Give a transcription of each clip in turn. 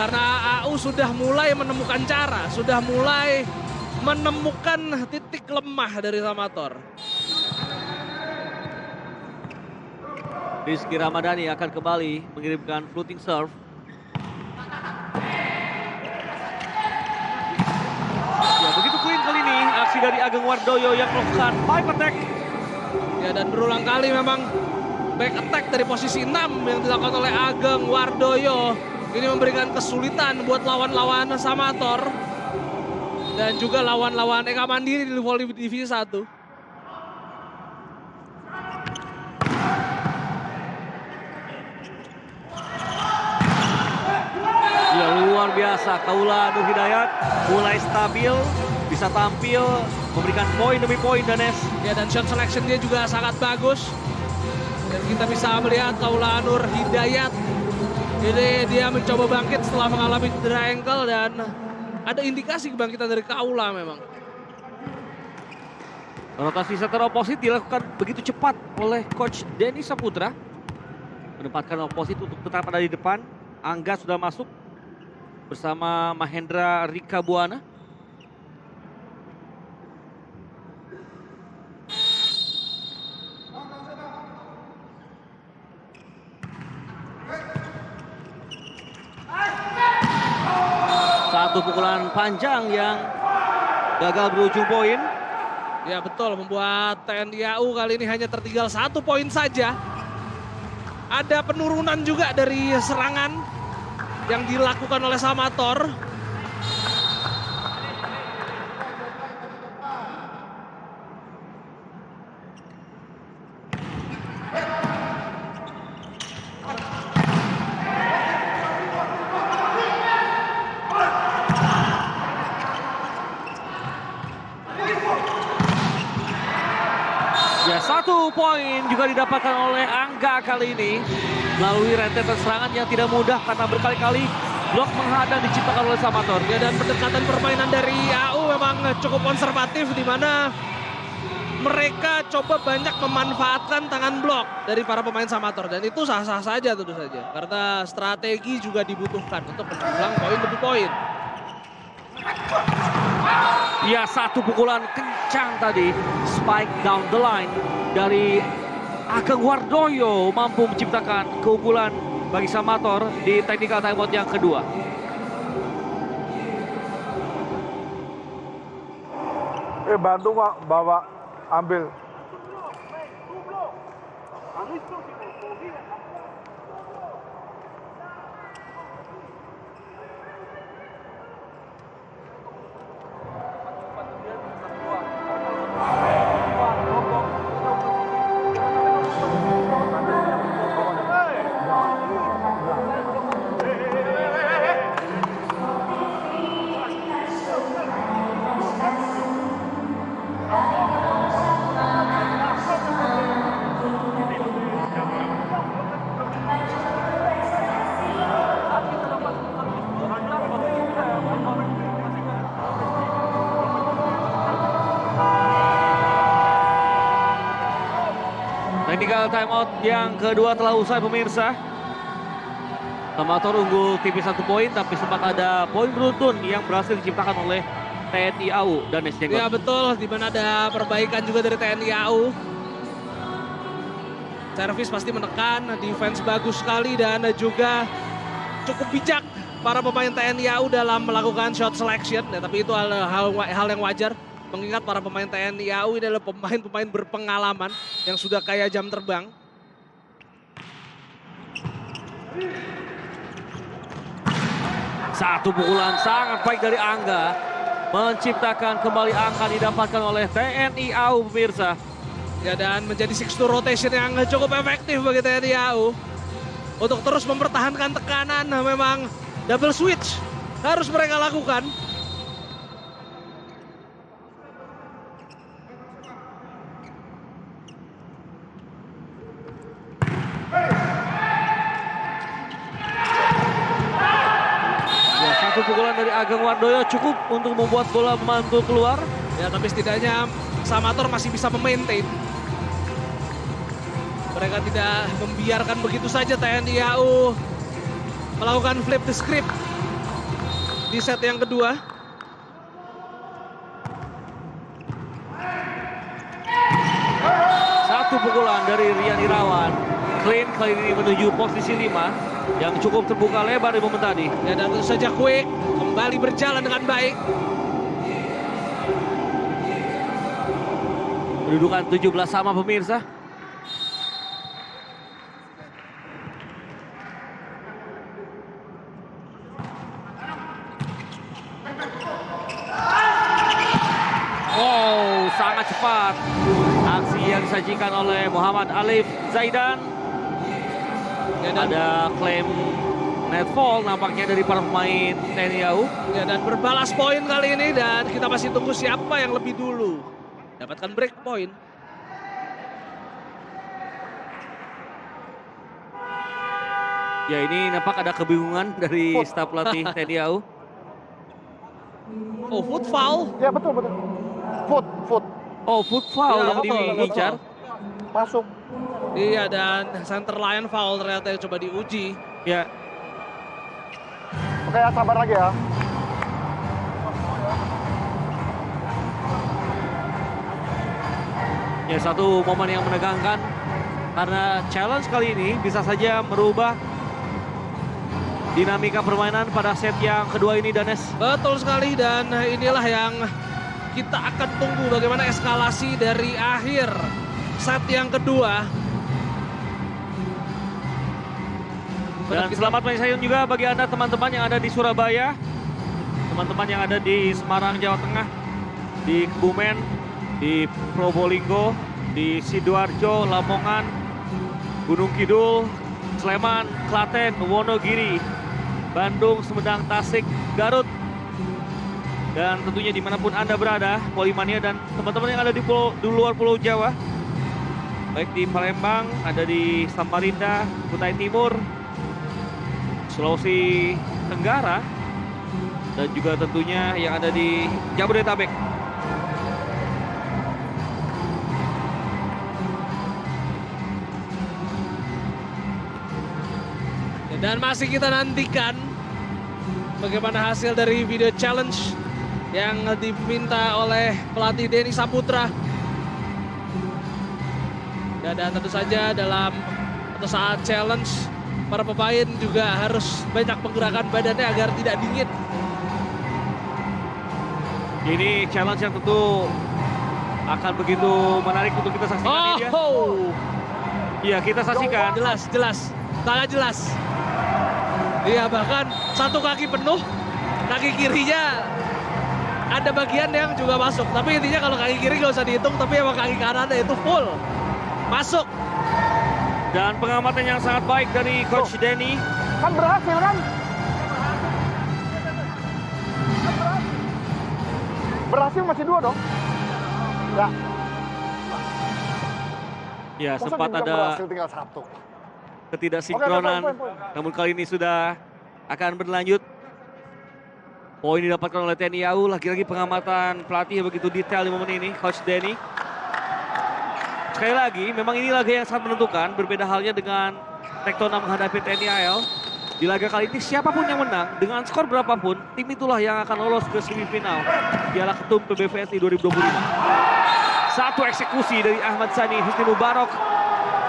Karena AU sudah mulai menemukan cara, sudah mulai menemukan titik lemah dari Samator. Rizky Ramadhani akan kembali mengirimkan floating serve. Ya, begitu clean kali ini aksi dari Ageng Wardoyo yang melakukan pipe attack. Ya, dan berulang kali memang back attack dari posisi 6 yang dilakukan oleh Ageng Wardoyo. Ini memberikan kesulitan buat lawan-lawan Samator. Dan juga lawan-lawan Eka Mandiri di volley divisi 1. Ya, luar biasa. Kaula Nur Hidayat mulai stabil, bisa tampil, memberikan poin demi poin, Danes. Ya, dan shot selection dia juga sangat bagus. Dan kita bisa melihat Kaula Nur Hidayat. Ini dia mencoba bangkit setelah mengalami cedera ankle dan ada indikasi kebangkitan dari Kaula memang. Rotasi setter oposit dilakukan begitu cepat oleh Coach Denny Saputra. Menempatkan oposit untuk tetap ada di depan. Angga sudah masuk bersama Mahendra Rika Buana. Satu pukulan panjang yang gagal berujung poin. Ya, betul, membuat TNI AU kali ini hanya tertinggal 1 poin saja. Ada penurunan juga dari serangan yang dilakukan oleh Samator. Ya, 1 poin juga didapatkan oleh Angga kali ini melalui rentetan serangan yang tidak mudah karena berkali-kali blok menghadang diciptakan oleh Samator. Ya, dan pendekatan permainan dari AU memang cukup konservatif di mana mereka coba banyak memanfaatkan tangan blok dari para pemain Samator dan itu sah-sah saja tentu saja karena strategi juga dibutuhkan untuk mendulang poin demi poin. Ya, 1 pukulan kencang tadi, spike down the line dari Ageng Wardoyo mampu menciptakan keunggulan bagi Samator di technical timeout yang kedua. Bantu Pak, bawa ambil. Technical timeout yang kedua telah usai, pemirsa. Samator unggul tipis 1 poin, tapi sempat ada poin beruntun yang berhasil diciptakan oleh TNI AU dan Nesjenggot. Ya, betul, di mana ada perbaikan juga dari TNI AU. Servis pasti menekan, defense bagus sekali dan juga cukup bijak para pemain TNI AU dalam melakukan shot selection. Ya, tapi itu hal yang wajar. Mengingat para pemain TNI AU ini adalah pemain-pemain berpengalaman yang sudah kayak jam terbang. Satu pukulan sangat baik dari Angga. Menciptakan kembali angka didapatkan oleh TNI AU, pemirsa. Ya, dan menjadi 6-2 rotation yang cukup efektif bagi TNI AU. Untuk terus mempertahankan tekanan, memang double switch harus mereka lakukan. Satu pukulan dari Ageng Wardoyo cukup untuk membuat bola memantul keluar. Ya, tapi setidaknya Samator masih bisa memaintain. Mereka tidak membiarkan begitu saja TNI AU melakukan flip the script di set yang kedua. Satu pukulan dari Rian Irawan. Clean kali ini menuju posisi 5 yang cukup terbuka lebar di momen tadi. Ya, dan tentu saja Quick kembali berjalan dengan baik. Kedudukan 17 sama pemirsa. Wow, sangat cepat. Aksi yang disajikan oleh Muhammad Alif Zaidan. Ya, dan, Ada klaim net fall nampaknya dari para pemain TNI AU. ya, dan berbalas poin kali ini, dan kita masih tunggu siapa yang lebih dulu dapatkan break point. Ya, ini nampak ada kebingungan dari staf pelatih TNI AU. Oh, foot foul. Ya betul. Foot. Oh, foot foul Ya, yang betul, diincar. Masuk. Iya, dan center line foul ternyata yang coba diuji. Ya, Oke ya, sabar lagi ya. ya satu momen yang menegangkan karena challenge kali ini bisa saja merubah dinamika permainan pada set yang kedua ini, Danes. Betul sekali, dan inilah yang kita akan tunggu bagaimana eskalasi dari akhir set yang kedua. Dan selamat menyayang juga bagi Anda teman-teman yang ada di Surabaya, teman-teman yang ada di Semarang, Jawa Tengah, di Kebumen, di Probolinggo, di Sidoarjo, Lamongan, Gunung Kidul, Sleman, Klaten, Wonogiri, Bandung, Sumedang, Tasik, Garut, dan tentunya dimanapun Anda berada, Polimania dan teman-teman yang ada di luar Pulau Jawa, baik di Palembang, ada di Samarinda, Kutai Timur, Sulawesi Tenggara, dan juga tentunya yang ada di Jabodetabek. Dan masih kita nantikan bagaimana hasil dari video challenge yang diminta oleh pelatih Denny Saputra. Dan tentu saja atau saat challenge, para pemain juga harus banyak menggerakkan badannya agar tidak dingin. Ini challenge yang tentu akan begitu menarik untuk kita saksikan. Iya, kita saksikan. Jelas, sangat jelas. Iya, bahkan satu kaki penuh, kaki kirinya ada bagian yang juga masuk. Tapi intinya kalau kaki kiri gak usah dihitung, tapi emang kaki kanannya itu full masuk. Dan pengamatan yang sangat baik dari Coach Denny. Kan berhasil kan? Berhasil masih 2 dong. Ya. Ya, Masa sempat dibilang ada berhasil tinggal 1. ketidaksinkronan. Poin. Namun kali ini sudah akan berlanjut. Poin didapatkan oleh TNI AU. Lagi-lagi pengamatan pelatih yang begitu detail di momen ini, Coach Denny. Sekali lagi, memang ini laga yang sangat menentukan. Berbeda halnya dengan Tektona menghadapi TNI AL. Di laga kali ini siapapun yang menang, dengan skor berapapun, tim itulah yang akan lolos ke semifinal Piala Ketum PBVSI 2025. Satu eksekusi dari Ahmad Sani Husni Mubarok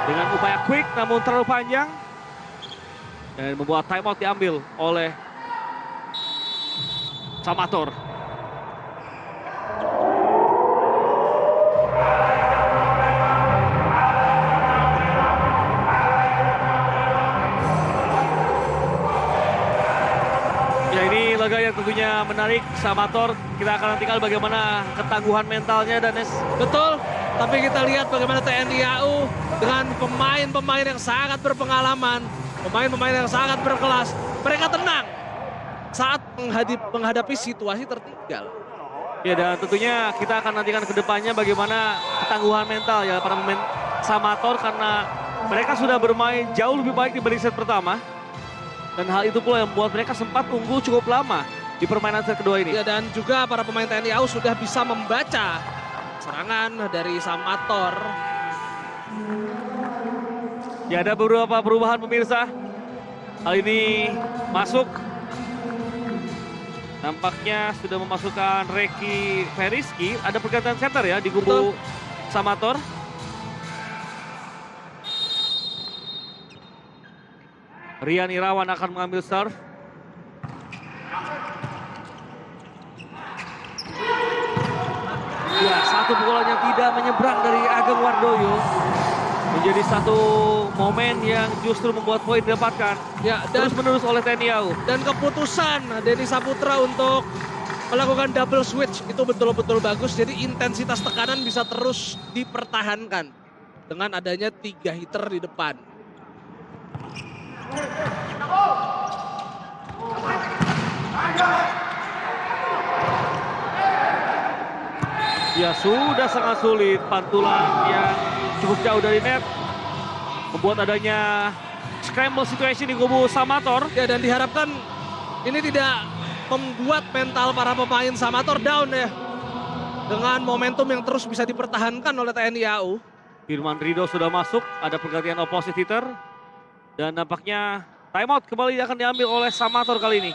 dengan upaya quick namun terlalu panjang. Dan membuat timeout diambil oleh Samator. Ya, ini laga yang tentunya menarik. Samator, kita akan nantikan bagaimana ketangguhan mentalnya, Danes. Betul, tapi kita lihat bagaimana TNI AU dengan pemain-pemain yang sangat berpengalaman, pemain-pemain yang sangat berkelas. Mereka tenang saat menghadapi situasi tertinggal. Ya, dan tentunya kita akan nantikan ke depannya bagaimana ketangguhan mental ya para pemain Samator, karena mereka sudah bermain jauh lebih baik dibanding set pertama. Dan hal itu pula yang membuat mereka sempat unggul cukup lama di permainan set kedua ini. Ya, dan juga para pemain TNI AU sudah bisa membaca serangan dari Samator. Ya, ada beberapa perubahan pemirsa. Hal ini masuk Nampaknya sudah memasukkan Reki Feriski. Ada pergantian center ya di kubu Samator. Rian Irawan akan mengambil serve. Ya, satu pukulan yang tidak menyeberang dari Ageng Wardoyo. Menjadi satu momen yang justru membuat poin didapatkan. Ya, dan Terus menerus oleh TNI AU. Dan keputusan Denny Saputra untuk melakukan double switch itu betul-betul bagus. Jadi intensitas tekanan bisa terus dipertahankan dengan adanya 3 hitter di depan. Ya sudah sangat sulit, pantulan yang cukup jauh dari net membuat adanya scramble situation di kubu Samator. Ya, dan diharapkan ini tidak membuat mental para pemain Samator down ya. Dengan momentum yang terus bisa dipertahankan oleh TNI AU. Firman Rido sudah masuk, ada pergantian opposite hitter. Dan nampaknya timeout kembali akan diambil oleh Samator kali ini.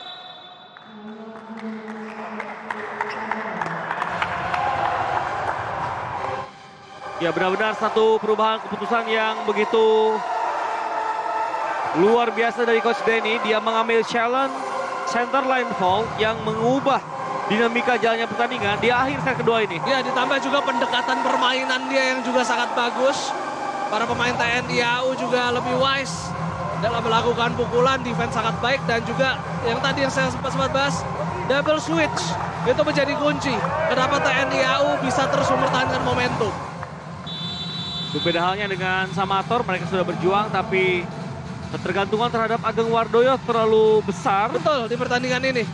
Ya, benar-benar satu perubahan keputusan yang begitu luar biasa dari Coach Denny. Dia mengambil challenge center line fall yang mengubah dinamika jalannya pertandingan di akhir set kedua ini. Ya, ditambah juga pendekatan permainan dia yang juga sangat bagus. Para pemain TNI AU juga lebih wise dalam melakukan pukulan, defense sangat baik, dan juga yang tadi yang saya sempat bahas, double switch itu menjadi kunci. Kenapa TNI AU bisa terus mempertahankan momentum. Berbeda halnya dengan Samator, mereka sudah berjuang tapi ketergantungan terhadap Ageng Wardoyo terlalu besar. Betul, di pertandingan ini.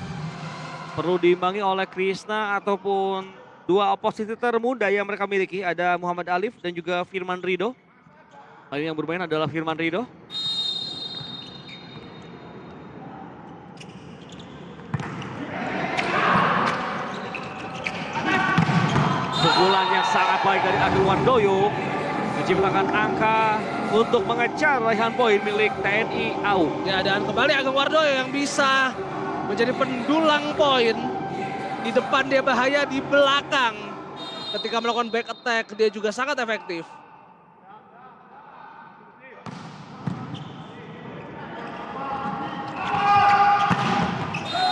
Perlu diimbangi oleh Krishna ataupun dua opositor muda yang mereka miliki. Ada Muhammad Alif dan juga Firman Rido. Kali ini yang bermain adalah Firman Rido. Pukulan yang sangat baik dari Ageng Wardoyo menciptakan angka untuk mengejar raihan poin milik TNI AU. Ya, dan kembali Ageng Wardoyo yang bisa menjadi pendulang poin. Di depan dia bahaya, di belakang ketika melakukan back attack dia juga sangat efektif.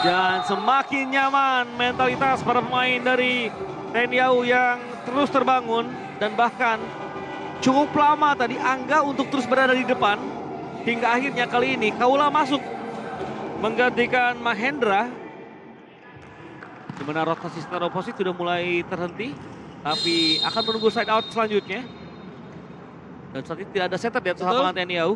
Dan semakin nyaman mentalitas para pemain dari TNI AU yang terus terbangun. Dan bahkan cukup lama tadi Angga untuk terus berada di depan. Hingga akhirnya kali ini Kaula masuk menggantikan Mahendra. Di mana rotasi secara oposit sudah mulai terhenti. Tapi akan menunggu side out selanjutnya. Dan saat ini tidak ada setter di atas lapangan TNI AU.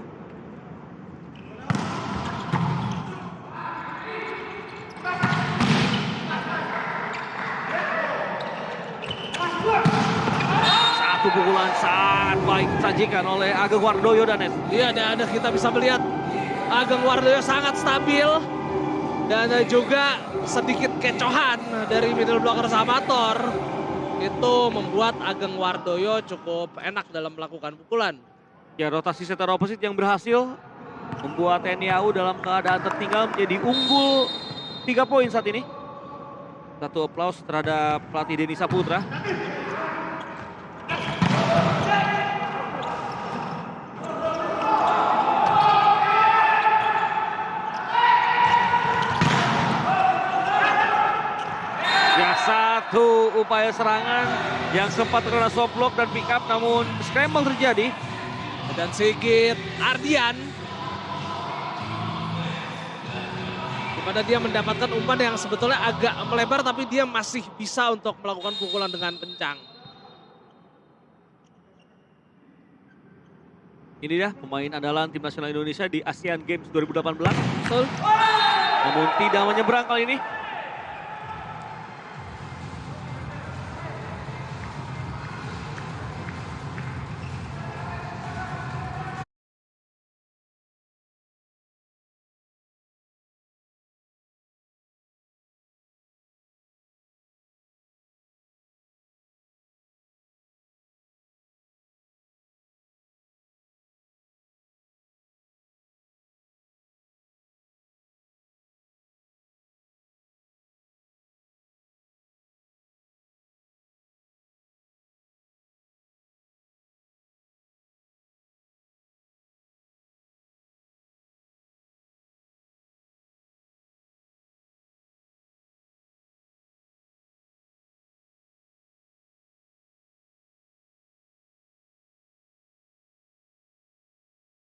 Pukulan sangat baik disajikan oleh Ageng Wardoyo dan net. Iya, dan kita bisa melihat Ageng Wardoyo sangat stabil dan juga sedikit kecohan dari middle blocker Samator. Itu membuat Ageng Wardoyo cukup enak dalam melakukan pukulan. Ya, rotasi setter opposite yang berhasil membuat TNI AU dalam keadaan tertinggal menjadi unggul 3 poin saat ini. Satu aplaus terhadap pelatih Denny Saputra. Satu upaya serangan yang sempat terkena soft block dan pick up, namun scramble terjadi. Dan Sigit Ardian, dimana dia mendapatkan umpan yang sebetulnya agak melebar, tapi dia masih bisa untuk melakukan pukulan dengan kencang. Ini dia pemain andalan tim nasional Indonesia di Asian Games 2018. Betul. Namun tidak menyeberang kali ini.